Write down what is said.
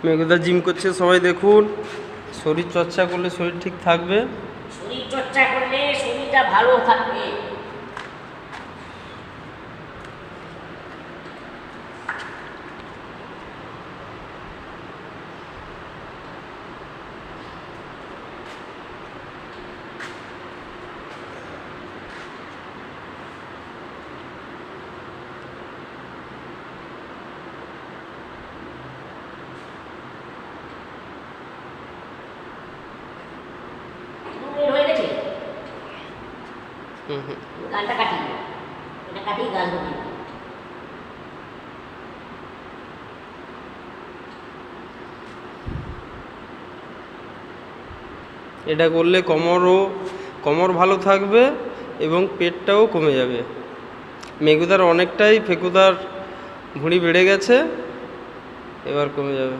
মেঘদা gym করছে, সবাই দেখুন। শরীর চর্চা করলে শরীর ঠিক থাকবে। শরীর চর্চা করলে শরীরটা ভালো থাকবে। হয়ে গেছে, গানটা কাটি, এটা কাটি গান ধরি। এটা করলে কোমর ভালো থাকবে এবং পেটটাও কমে যাবে। মেঘুদার অনেকটাই ফেকুদার ভুঁড়ি বেড়ে গেছে, এবার কমে যাবে।